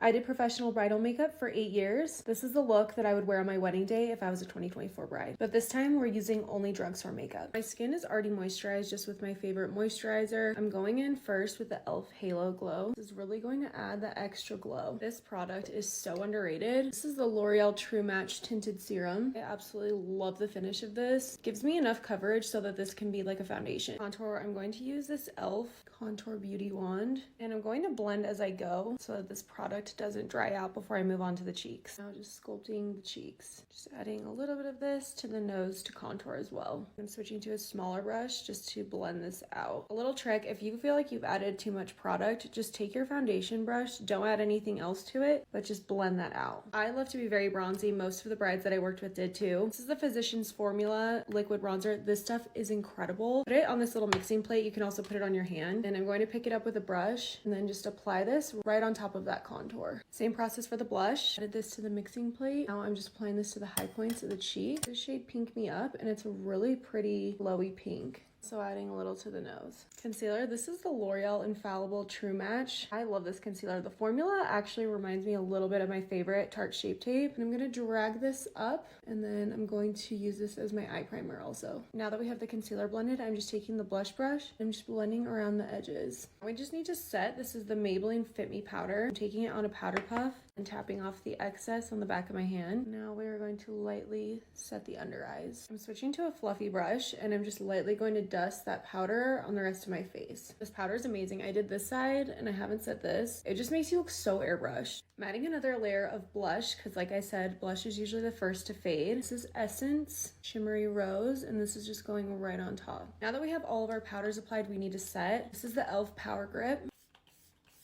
I did professional bridal makeup for 8 years. This is the look that I would wear on my wedding day if I was a 2024 bride. But this time we're using only drugstore makeup. My skin is already moisturized just with my favorite moisturizer. I'm going in first with the e.l.f. Halo Glow. This is really going to add the extra glow. This product is so underrated. This is the L'Oreal True Match Tinted Serum. I absolutely love the finish of this. It gives me enough coverage so that this can be like a foundation. Contour, I'm going to use this e.l.f. Contour Beauty Wand, and I'm going to blend as I go so that this product doesn't dry out before I move on to the cheeks. Now just sculpting the cheeks. Just adding a little bit of this to the nose to contour as well. I'm switching to a smaller brush just to blend this out. A little trick, if you feel like you've added too much product, just take your foundation brush, don't add anything else to it, but just blend that out. I love to be very bronzy. Most of the brides that I worked with did too. This is the Physicians Formula liquid bronzer. This stuff is incredible. Put it on this little mixing plate. You can also put it on your hand, and I'm going to pick it up with a brush and then just apply this right on top of that contour. Same process for the blush. Added this to the mixing plate. Now I'm just applying this to the high points of the cheek. This shade Pink Me Up, and it's a really pretty glowy pink. So adding a little to the nose. Concealer, this is the L'Oreal Infallible True Match. I love this concealer. The formula actually reminds me a little bit of my favorite Tarte Shape Tape. And I'm gonna drag this up, and then I'm going to use this as my eye primer also. Now that we have the concealer blended, I'm just taking the blush brush and just blending around the edges. We just need to set. This is the Maybelline Fit Me powder. I'm taking it on a powder puff and tapping off the excess on the back of my hand. Now we are going to lightly set the under eyes. I'm switching to a fluffy brush, and I'm just lightly going to dust that powder on the rest of my face. This powder is amazing. I did this side and I haven't set this. It just makes you look so airbrushed. I'm adding another layer of blush because, like I said, blush is usually the first to fade. This is Essence Shimmery Rose, and this is just going right on top. Now that we have all of our powders applied, we need to set. This is the e.l.f. Power Grip.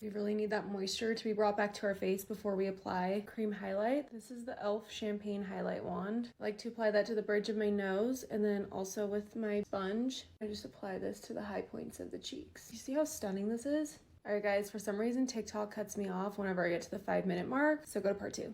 We really need that moisture to be brought back to our face before we apply cream highlight. This is the e.l.f. Champagne Highlight Wand. I like to apply that to the bridge of my nose, and then also with my sponge, I just apply this to the high points of the cheeks. You see how stunning this is? All right, guys, for some reason, TikTok cuts me off whenever I get to the 5-minute mark, so go to part 2.